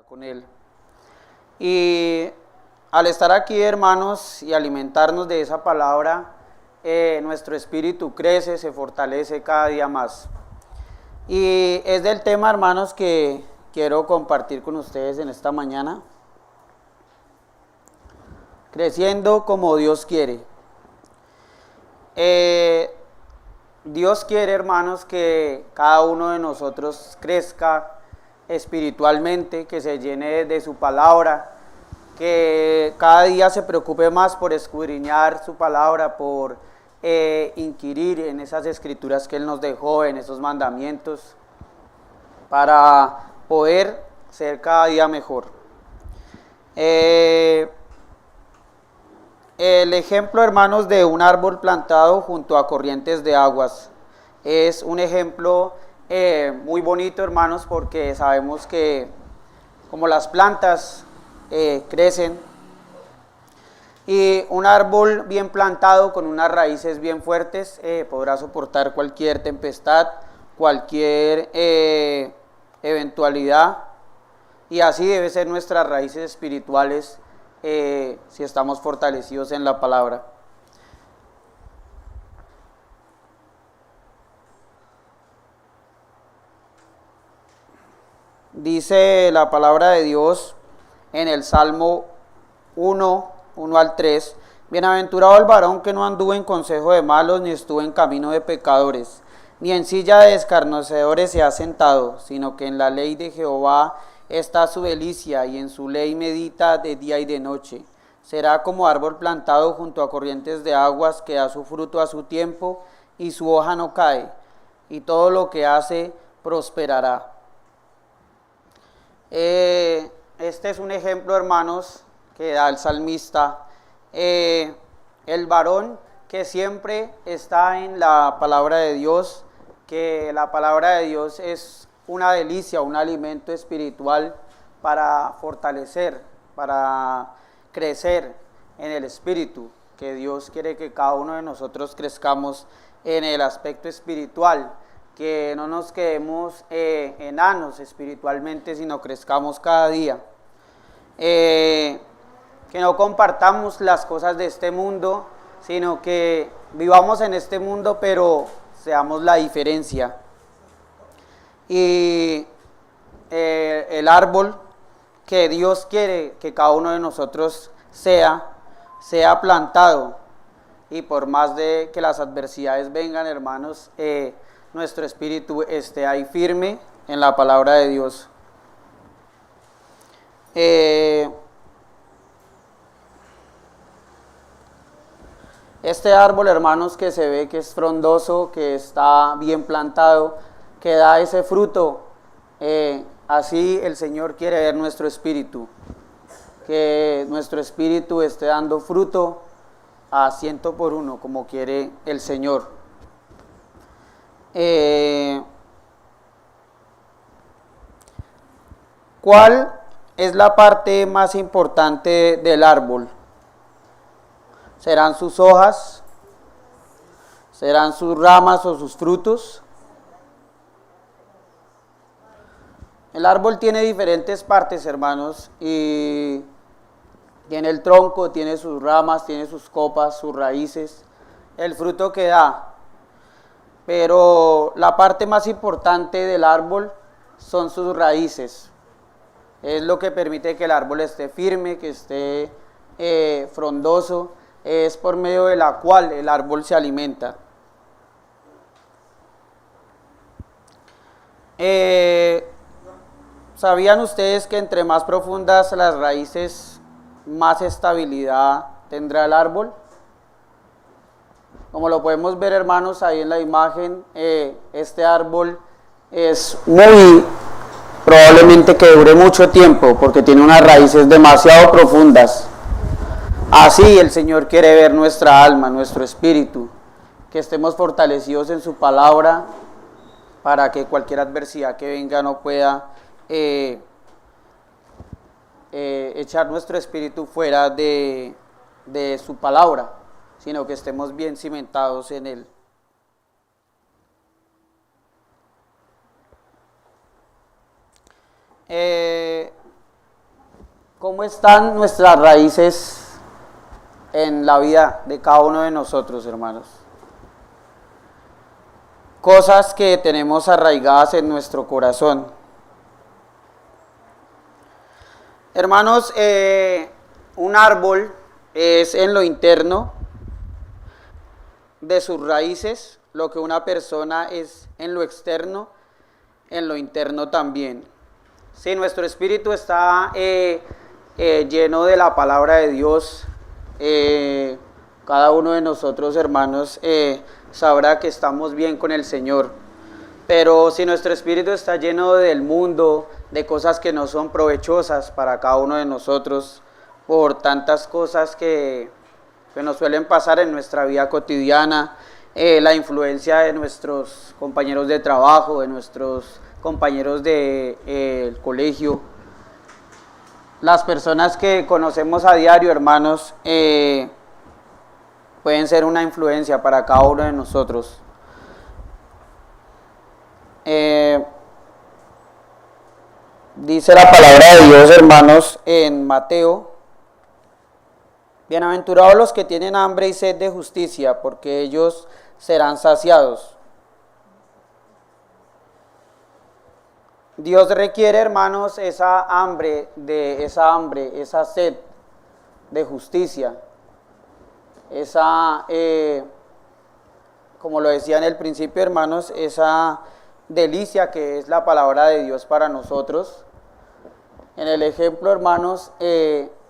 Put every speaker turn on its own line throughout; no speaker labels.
con Él. Y al estar aquí, hermanos, y alimentarnos de esa palabra, nuestro espíritu crece, se fortalece cada día más. Y es del tema, hermanos, que quiero compartir con ustedes en esta mañana. Creciendo como Dios quiere. Dios quiere, hermanos, que cada uno de nosotros crezca espiritualmente, que se llene de su palabra, que cada día se preocupe más por escudriñar su palabra, por inquirir en esas escrituras que Él nos dejó, en esos mandamientos, para poder ser cada día mejor. El ejemplo, hermanos, de un árbol plantado junto a corrientes de aguas es un ejemplo muy bonito, hermanos, porque sabemos que como las plantas crecen, y un árbol bien plantado con unas raíces bien fuertes podrá soportar cualquier tempestad, cualquier eventualidad, y así debe ser nuestras raíces espirituales si estamos fortalecidos en la palabra. Dice la palabra de Dios en el Salmo 1 al 3, bienaventurado el varón que no anduvo en consejo de malos, ni estuvo en camino de pecadores, ni en silla de escarnecedores se ha sentado, sino que en la ley de Jehová está su delicia, y en su ley medita de día y de noche. Será como árbol plantado junto a corrientes de aguas, que da su fruto a su tiempo, y su hoja no cae, y todo lo que hace prosperará. Este es un ejemplo, hermanos, que da el salmista. El varón que siempre está en la palabra de Dios, que la palabra de Dios es una delicia, un alimento espiritual para fortalecer, para crecer en el espíritu, que Dios quiere que cada uno de nosotros crezcamos en el aspecto espiritual, que no nos quedemos enanos espiritualmente, sino crezcamos cada día. Que no compartamos las cosas de este mundo, sino que vivamos en este mundo, pero seamos la diferencia. Y el árbol que Dios quiere que cada uno de nosotros sea plantado, y por más de que las adversidades vengan, hermanos, nuestro espíritu esté ahí firme en la palabra de Dios. Este árbol, hermanos, que se ve que es frondoso, que está bien plantado, que da ese fruto, así el Señor quiere ver nuestro espíritu, que nuestro espíritu esté dando fruto a 100%, como quiere el Señor. ¿Cuál es la parte más importante del árbol? ¿Serán sus hojas? ¿Serán sus ramas o sus frutos? El árbol tiene diferentes partes, hermanos, y tiene el tronco, tiene sus ramas, tiene sus copas, sus raíces, el fruto que da. Pero la parte más importante del árbol son sus raíces. Es lo que permite que el árbol esté firme, que esté frondoso. Es por medio de la cual el árbol se alimenta. ¿Sabían ustedes que entre más profundas las raíces, más estabilidad tendrá el árbol? Como lo podemos ver, hermanos, ahí en la imagen, este árbol es muy probablemente que dure mucho tiempo, porque tiene unas raíces demasiado profundas. Así el Señor quiere ver nuestra alma, nuestro espíritu, que estemos fortalecidos en su palabra, para que cualquier adversidad que venga no pueda echar nuestro espíritu fuera de su palabra, sino que estemos bien cimentados en Él. ¿Cómo están nuestras raíces en la vida de cada uno de nosotros, hermanos? Cosas que tenemos arraigadas en nuestro corazón. Hermanos, un árbol es en lo interno de sus raíces, lo que una persona es en lo externo, en lo interno también. Si nuestro espíritu está lleno de la palabra de Dios, cada uno de nosotros, hermanos, sabrá que estamos bien con el Señor. Pero si nuestro espíritu está lleno del mundo, de cosas que no son provechosas para cada uno de nosotros, por tantas cosas que nos suelen pasar en nuestra vida cotidiana, la influencia de nuestros compañeros de trabajo, de nuestros compañeros del colegio, las personas que conocemos a diario, hermanos, pueden ser una influencia para cada uno de nosotros. Dice la palabra de Dios, hermanos, en Mateo: bienaventurados los que tienen hambre y sed de justicia, porque ellos serán saciados. Dios requiere, hermanos, esa sed de justicia, como lo decía en el principio, hermanos, esa delicia que es la palabra de Dios para nosotros. En el ejemplo, hermanos,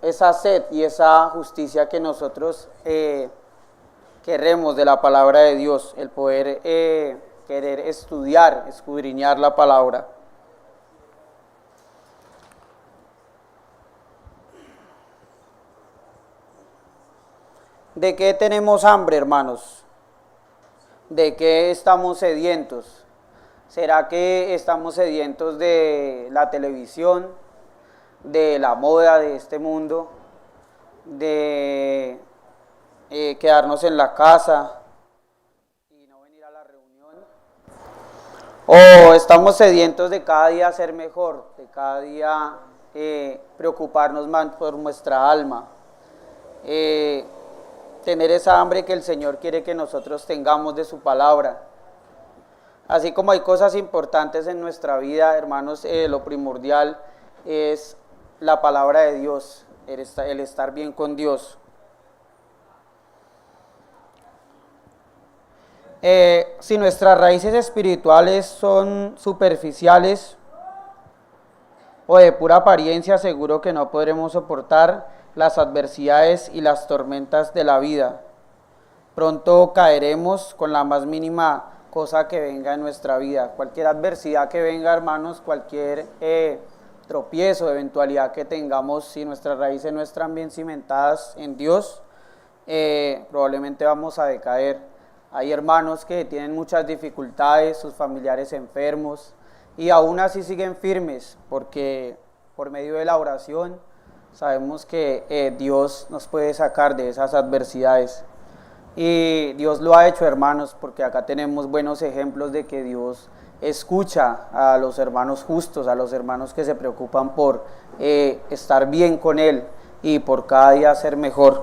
esa sed y esa justicia que nosotros queremos de la palabra de Dios, el poder querer estudiar, escudriñar la palabra. ¿De qué tenemos hambre, hermanos? ¿De qué estamos sedientos? ¿Será que estamos sedientos de la televisión, de la moda de este mundo, de quedarnos en la casa y no venir a la reunión? ¿O estamos sedientos de cada día ser mejor, de cada día preocuparnos más por nuestra alma? Tener esa hambre que el Señor quiere que nosotros tengamos de su palabra. Así como hay cosas importantes en nuestra vida, hermanos, lo primordial es la palabra de Dios, el estar bien con Dios. Si nuestras raíces espirituales son superficiales o de pura apariencia, seguro que no podremos soportar las adversidades y las tormentas de la vida. Pronto caeremos con la más mínima cosa que venga en nuestra vida. Cualquier adversidad que venga, hermanos, cualquier tropiezo, eventualidad que tengamos, si nuestras raíces no están bien cimentadas en Dios, probablemente vamos a decaer. Hay hermanos que tienen muchas dificultades, sus familiares enfermos, y aún así siguen firmes, porque por medio de la oración sabemos que Dios nos puede sacar de esas adversidades. Y Dios lo ha hecho, hermanos, porque acá tenemos buenos ejemplos de que Dios escucha a los hermanos justos, a los hermanos que se preocupan por estar bien con Él y por cada día ser mejor.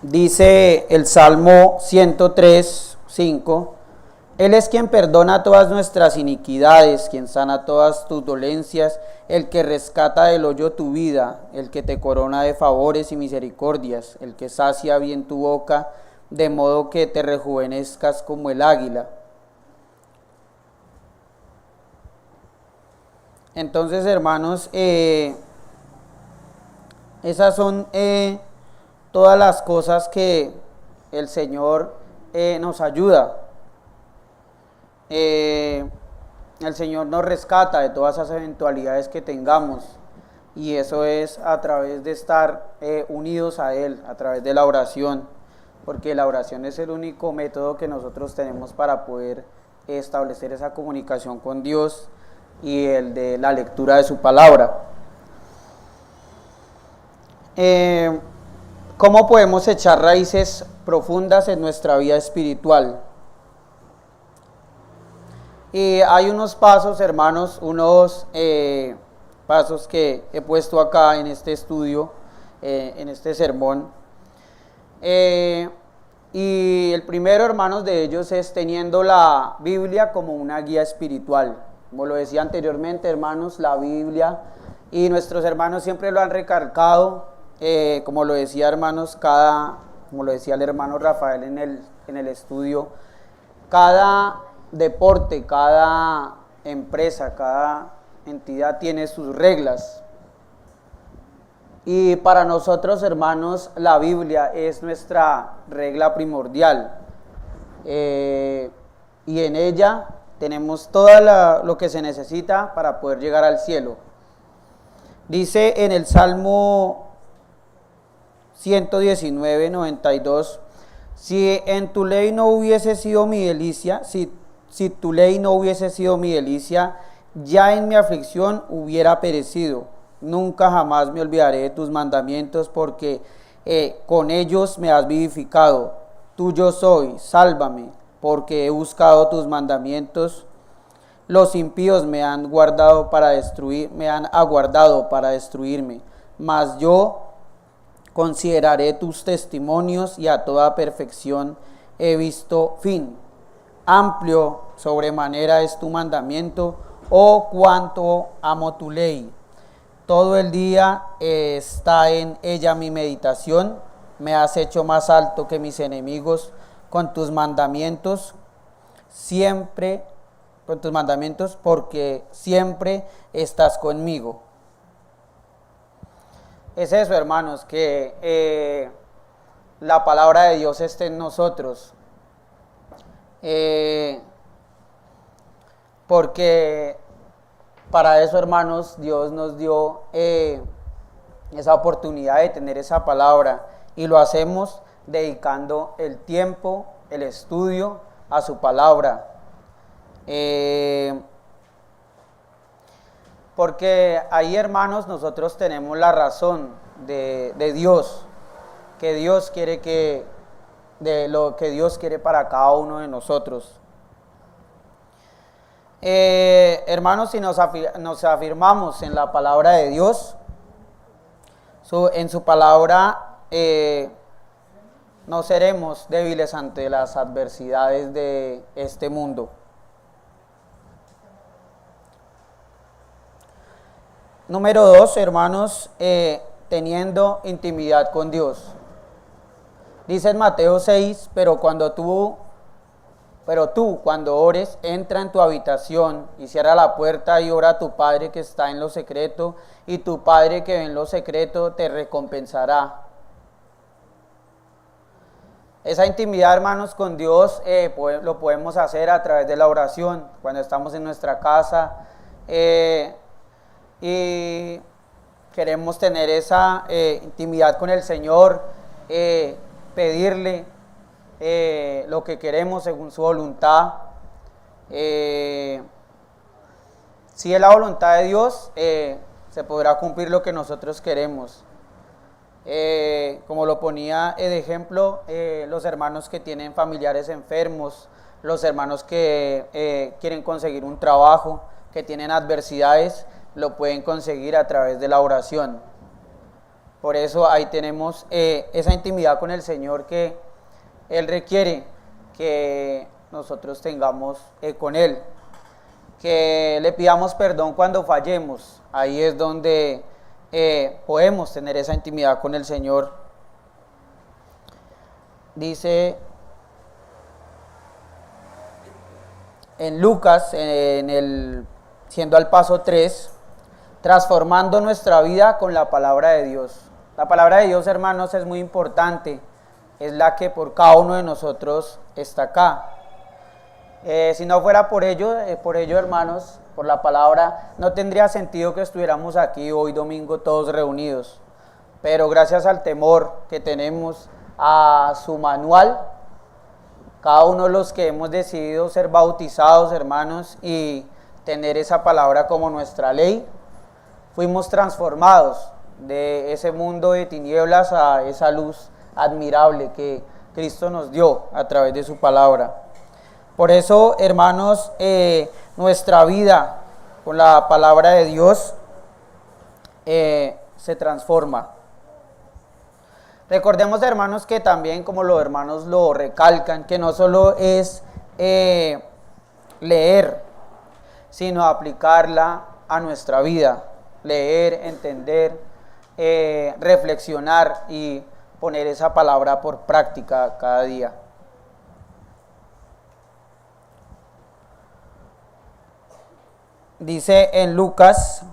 Dice el Salmo 103:5: Él es quien perdona todas nuestras iniquidades, quien sana todas tus dolencias, el que rescata del hoyo tu vida, el que te corona de favores y misericordias, el que sacia bien tu boca, de modo que te rejuvenezcas como el águila. Entonces, hermanos, esas son todas las cosas que el Señor nos ayuda. El Señor nos rescata de todas esas eventualidades que tengamos, y eso es a través de estar unidos a Él, a través de la oración, porque la oración es el único método que nosotros tenemos para poder establecer esa comunicación con Dios, y el de la lectura de su palabra. ¿Cómo podemos echar raíces profundas en nuestra vida espiritual? Y hay unos pasos, hermanos, unos pasos que he puesto acá en este estudio, en este sermón. Y el primero, hermanos, de ellos es teniendo la Biblia como una guía espiritual. Como lo decía anteriormente, hermanos, la Biblia, y nuestros hermanos siempre lo han recalcado, como lo decía, hermanos, como lo decía el hermano Rafael en el estudio, cada deporte, cada empresa, cada entidad tiene sus reglas. Y para nosotros, hermanos, la Biblia es nuestra regla primordial. Y en ella tenemos todo lo que se necesita para poder llegar al cielo. Dice en el Salmo 119, 92, si en tu ley no hubiese sido mi delicia, si tu ley no hubiese sido mi delicia, ya en mi aflicción hubiera perecido. Nunca jamás me olvidaré de tus mandamientos, porque con ellos me has vivificado. Tuyo soy, sálvame, porque he buscado tus mandamientos. Los impíos me han aguardado para destruirme, mas yo consideraré tus testimonios, y a toda perfección he visto fin. Amplio sobremanera es tu mandamiento, oh cuánto amo tu ley. Todo el día está en ella mi meditación. Me has hecho más alto que mis enemigos con tus mandamientos, porque siempre estás conmigo. Es eso, hermanos, que la palabra de Dios esté en nosotros. Porque para eso, hermanos, Dios nos dio esa oportunidad de tener esa palabra, y lo hacemos dedicando el tiempo, el estudio a su palabra. Porque ahí, hermanos, nosotros tenemos la razón de Dios, que Dios quiere de lo que Dios quiere para cada uno de nosotros. Hermanos, si nos afirmamos en la palabra de Dios, en su palabra, no seremos débiles ante las adversidades de este mundo. Número 2, hermanos, teniendo intimidad con Dios. Dice en Mateo 6, pero tú, cuando ores, entra en tu habitación y cierra la puerta y ora a tu Padre que está en lo secreto, y tu Padre que ve en lo secreto te recompensará. Esa intimidad, hermanos, con Dios lo podemos hacer a través de la oración, cuando estamos en nuestra casa y queremos tener esa intimidad con el Señor, pedirle lo que queremos según su voluntad. Si es la voluntad de Dios, se podrá cumplir lo que nosotros queremos. Como lo ponía de ejemplo, los hermanos que tienen familiares enfermos, los hermanos que quieren conseguir un trabajo, que tienen adversidades, lo pueden conseguir a través de la oración. Por eso ahí tenemos esa intimidad con el Señor que Él requiere que nosotros tengamos con Él, que le pidamos perdón cuando fallemos. Ahí es donde podemos tener esa intimidad con el Señor. Dice en Lucas, siendo al paso 3, transformando nuestra vida con la palabra de Dios. La palabra de Dios, hermanos, es muy importante. Es la que por cada uno de nosotros está acá. Si no fuera por ello, hermanos, por la palabra, no tendría sentido que estuviéramos aquí hoy domingo todos reunidos. Pero gracias al temor que tenemos a su manual, cada uno de los que hemos decidido ser bautizados, hermanos, y tener esa palabra como nuestra ley, fuimos transformados de ese mundo de tinieblas a esa luz admirable que Cristo nos dio a través de su palabra. Por eso, hermanos, nuestra vida con la palabra de Dios se transforma. Recordemos, hermanos, que también, como los hermanos lo recalcan, que no solo es leer, sino aplicarla a nuestra vida. Leer, entender, reflexionar y poner esa palabra por práctica cada día. Dice en Lucas,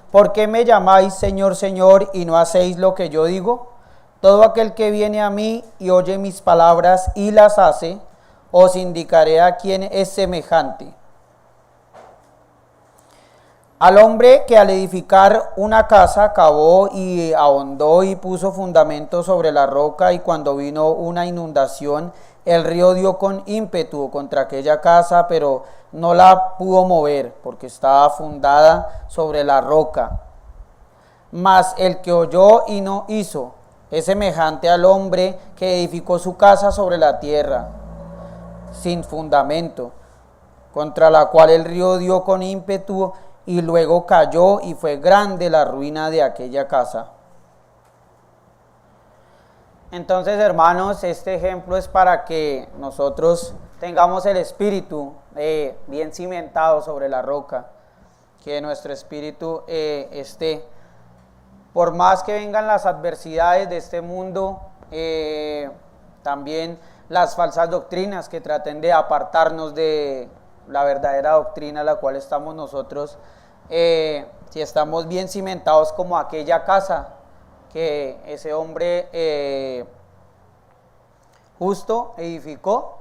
¿por qué me llamáis Señor, Señor, y no hacéis lo que yo digo? Todo aquel que viene a mí y oye mis palabras y las hace, os indicaré a quién es semejante. Al hombre que al edificar una casa cavó y ahondó y puso fundamento sobre la roca, y cuando vino una inundación, el río dio con ímpetu contra aquella casa, pero no la pudo mover porque estaba fundada sobre la roca. Mas el que oyó y no hizo es semejante al hombre que edificó su casa sobre la tierra, sin fundamento, contra la cual el río dio con ímpetu y luego cayó, y fue grande la ruina de aquella casa. Entonces, hermanos, este ejemplo es para que nosotros tengamos el espíritu bien cimentado sobre la roca, que nuestro espíritu esté, por más que vengan las adversidades de este mundo, también las falsas doctrinas que traten de apartarnos de la verdadera doctrina a la cual estamos nosotros, si estamos bien cimentados como aquella casa que ese hombre justo edificó,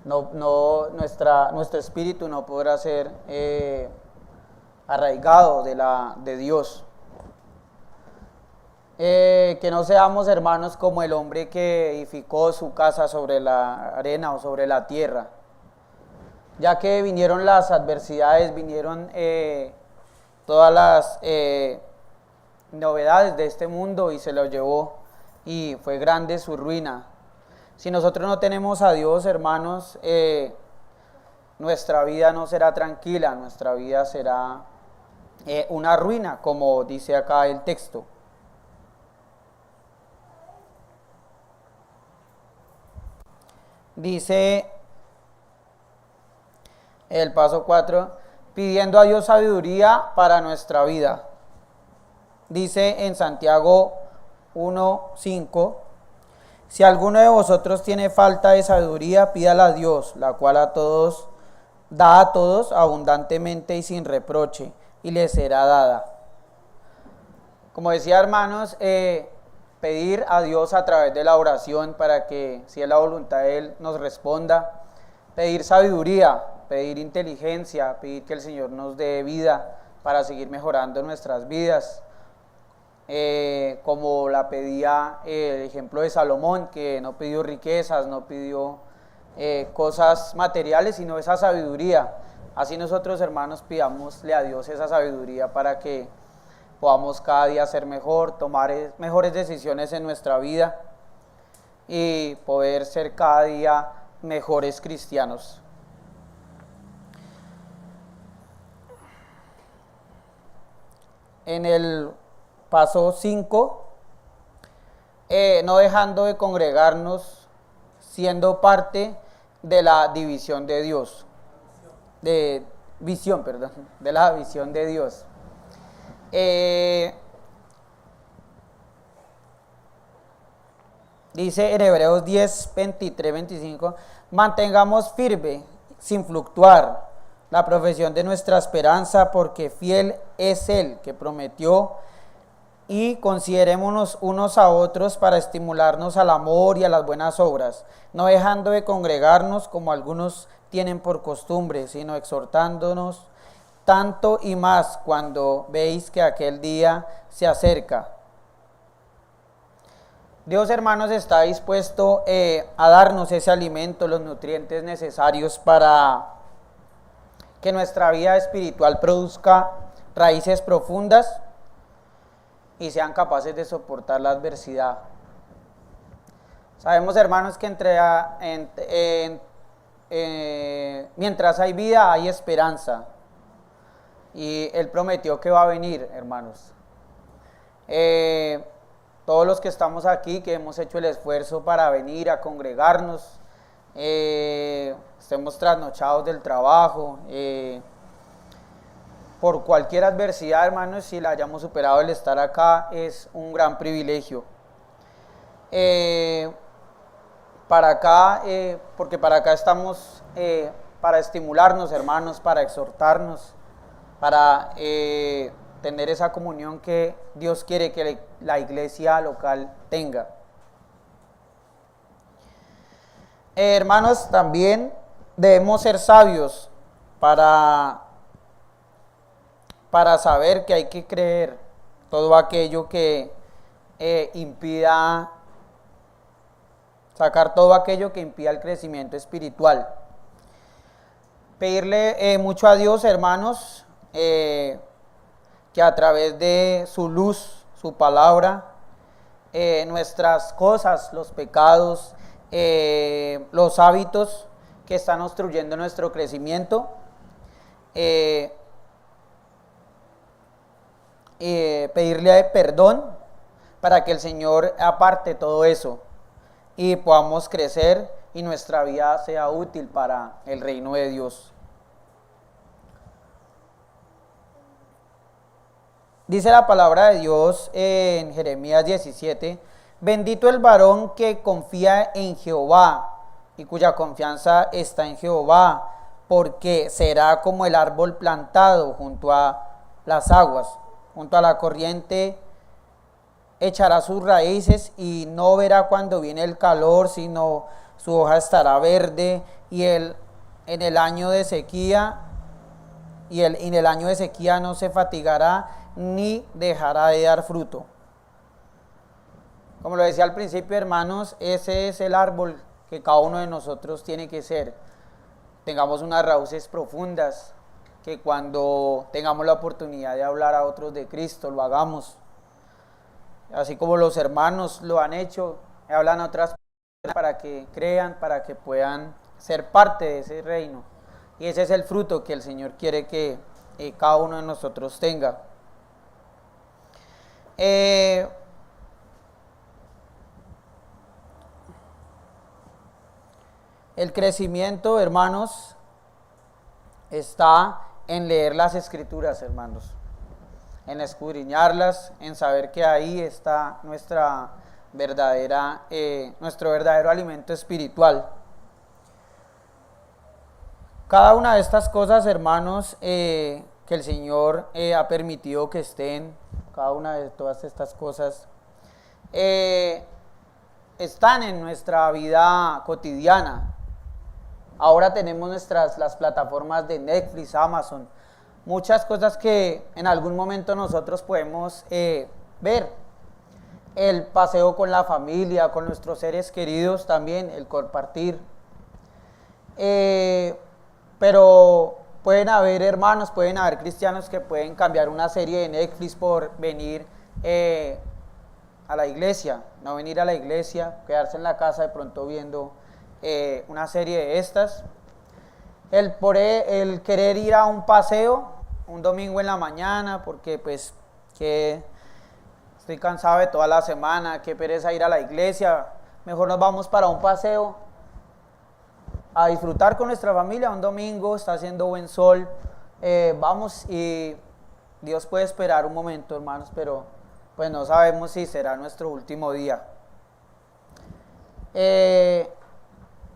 nuestro espíritu no podrá ser arraigado de Dios. Que no seamos, hermanos, como el hombre que edificó su casa sobre la arena o sobre la tierra, ya que vinieron las adversidades, vinieron todas las novedades de este mundo y se lo llevó, y fue grande su ruina. Si nosotros no tenemos a Dios, hermanos, nuestra vida no será tranquila, nuestra vida será una ruina, como dice acá el texto. Dice el paso 4, pidiendo a Dios sabiduría para nuestra vida. Dice en Santiago 1:5, si alguno de vosotros tiene falta de sabiduría, pídala a Dios, la cual da a todos abundantemente y sin reproche, y le será dada. Como decía, hermanos, pedir a Dios a través de la oración para que, si es la voluntad de Él, nos responda. Pedir sabiduría, pedir inteligencia, pedir que el Señor nos dé vida para seguir mejorando nuestras vidas. Como la pedía el ejemplo de Salomón, que no pidió riquezas, no pidió cosas materiales, sino esa sabiduría. Así nosotros, hermanos, pidámosle a Dios esa sabiduría para que podamos cada día ser mejor, tomar mejores decisiones en nuestra vida y poder ser cada día mejores cristianos. En el paso 5, no dejando de congregarnos, siendo parte de la división de Dios, de la visión de Dios. Dice en Hebreos 10, 23, 25, mantengamos firme, sin fluctuar, la profesión de nuestra esperanza, porque fiel es Él que prometió, y considerémonos unos a otros para estimularnos al amor y a las buenas obras, no dejando de congregarnos como algunos tienen por costumbre, sino exhortándonos tanto y más cuando veis que aquel día se acerca. Dios, hermanos, está dispuesto a darnos ese alimento, los nutrientes necesarios para que nuestra vida espiritual produzca raíces profundas y sean capaces de soportar la adversidad. Sabemos, hermanos, que mientras hay vida hay esperanza. Y Él prometió que va a venir, hermanos. Todos los que estamos aquí, que hemos hecho el esfuerzo para venir a congregarnos, estemos trasnochados del trabajo, por cualquier adversidad, hermanos, si la hayamos superado, el estar acá es un gran privilegio. Para acá, porque para acá estamos para estimularnos, hermanos, para exhortarnos, para tener esa comunión que Dios quiere que la iglesia local tenga. Hermanos, también debemos ser sabios para saber que hay que creer todo aquello que sacar todo aquello que impida el crecimiento espiritual. Pedirle mucho a Dios, hermanos, que a través de su luz, su palabra, nuestras cosas, los pecados, los hábitos que están obstruyendo nuestro crecimiento, pedirle perdón para que el Señor aparte todo eso y podamos crecer y nuestra vida sea útil para el reino de Dios. Dice la palabra de Dios en Jeremías 17, bendito el varón que confía en Jehová y cuya confianza está en Jehová, porque será como el árbol plantado junto a las aguas, junto a la corriente, echará sus raíces y no verá cuando viene el calor, sino su hoja estará verde y en el año de sequía no se fatigará ni dejará de dar fruto. Como lo decía al principio, hermanos, ese es el árbol que cada uno de nosotros tiene que ser. Tengamos unas raíces profundas, que cuando tengamos la oportunidad de hablar a otros de Cristo, lo hagamos. Así como los hermanos lo han hecho, hablan a otras personas para que crean, para que puedan ser parte de ese reino. Y ese es el fruto que el Señor quiere que cada uno de nosotros tenga. El crecimiento, hermanos, está en leer las Escrituras, hermanos, en escudriñarlas, en saber que ahí está nuestro verdadero alimento espiritual. Cada una de estas cosas, hermanos, que el Señor ha permitido que estén, cada una de todas estas cosas, están en nuestra vida cotidiana. Ahora tenemos las plataformas de Netflix, Amazon, muchas cosas que en algún momento nosotros podemos ver. El paseo con la familia, con nuestros seres queridos también, el compartir. Pero pueden haber hermanos, pueden haber cristianos que pueden cambiar una serie de Netflix por venir a la iglesia, no venir a la iglesia, quedarse en la casa de pronto viendo una serie de estas. El querer ir a un paseo un domingo en la mañana porque pues que estoy cansado de toda la semana, qué pereza ir a la iglesia, mejor nos vamos para un paseo a disfrutar con nuestra familia. Un domingo está haciendo buen sol, vamos, y Dios puede esperar un momento, hermanos, pero pues no sabemos si será nuestro último día.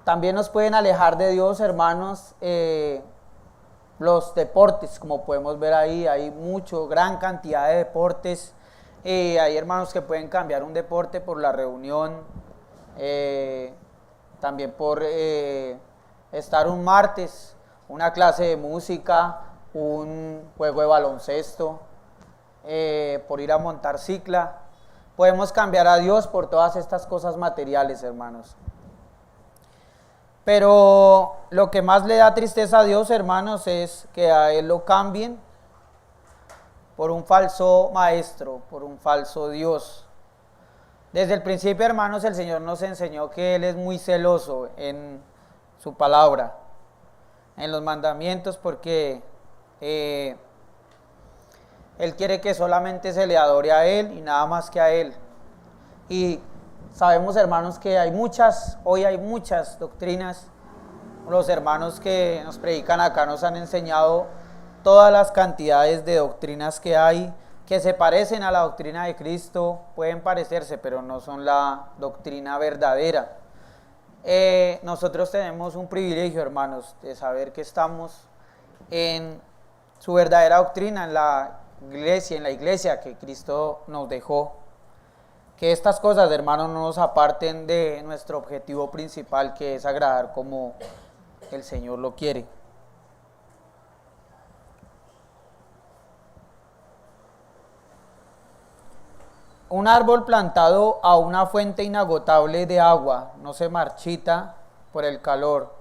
También nos pueden alejar de Dios, hermanos, los deportes, como podemos ver ahí, hay gran cantidad de deportes. Hay hermanos que pueden cambiar un deporte por la reunión, también por estar un martes, una clase de música, un juego de baloncesto, por ir a montar cicla. Podemos cambiar a Dios por todas estas cosas materiales, hermanos. Pero lo que más le da tristeza a Dios, hermanos, es que a Él lo cambien por un falso maestro, por un falso Dios. Desde el principio, hermanos, el Señor nos enseñó que Él es muy celoso en su palabra, en los mandamientos, porque Él quiere que solamente se le adore a Él y nada más que a Él. Y sabemos, hermanos, que hoy hay muchas doctrinas. Los hermanos que nos predican acá nos han enseñado todas las cantidades de doctrinas que hay, que se parecen a la doctrina de Cristo, pueden parecerse, pero no son la doctrina verdadera. Nosotros tenemos un privilegio, hermanos, de saber que estamos en su verdadera doctrina, en la iglesia que Cristo nos dejó. Que estas cosas, hermanos, no nos aparten de nuestro objetivo principal, que es agradar como el Señor lo quiere. Un árbol plantado a una fuente inagotable de agua no se marchita por el calor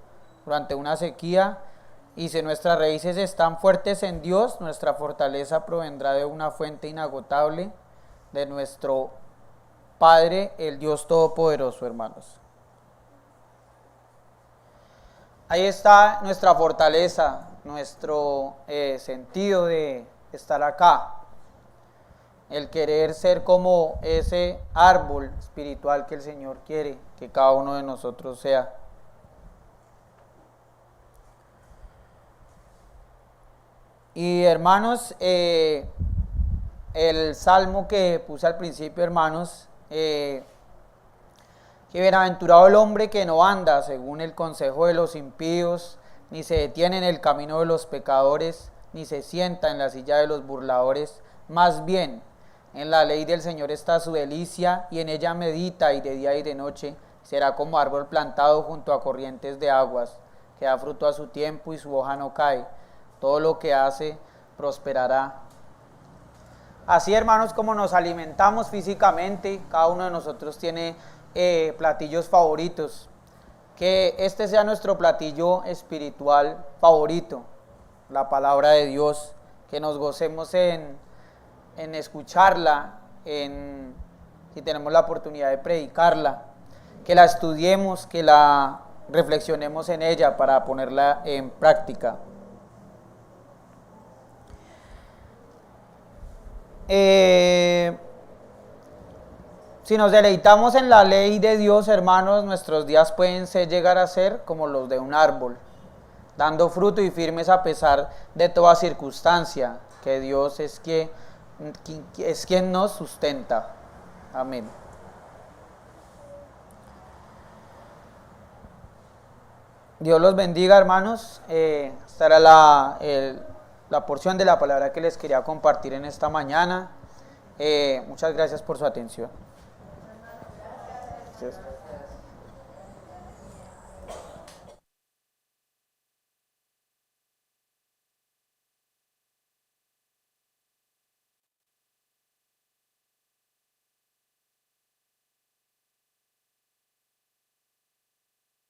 durante una sequía, y si nuestras raíces están fuertes en Dios, nuestra fortaleza provendrá de una fuente inagotable de nuestro Padre, el Dios Todopoderoso, hermanos. Ahí está nuestra fortaleza, nuestro sentido de estar acá. El querer ser como ese árbol espiritual que el Señor quiere que cada uno de nosotros sea. Y hermanos, el salmo que puse al principio, hermanos, que bienaventurado el hombre que no anda según el consejo de los impíos, ni se detiene en el camino de los pecadores, ni se sienta en la silla de los burladores. Más bien, en la ley del Señor está su delicia, y en ella medita y de día y de noche. Será como árbol plantado junto a corrientes de aguas, que da fruto a su tiempo y su hoja no cae. Todo lo que hace prosperará. Así, hermanos, como nos alimentamos físicamente, cada uno de nosotros tiene platillos favoritos. Que este sea nuestro platillo espiritual favorito, la palabra de Dios, que nos gocemos en escucharla, si tenemos la oportunidad de predicarla, que la estudiemos, que la reflexionemos en ella para ponerla en práctica. Si nos deleitamos en la ley de Dios, hermanos, nuestros días pueden llegar a ser como los de un árbol, dando fruto y firmes a pesar de toda circunstancia, que Dios es quien nos sustenta. Amén. Dios los bendiga, hermanos. Esta era la porción de la palabra que les quería compartir en esta mañana. Muchas gracias por su atención. Gracias.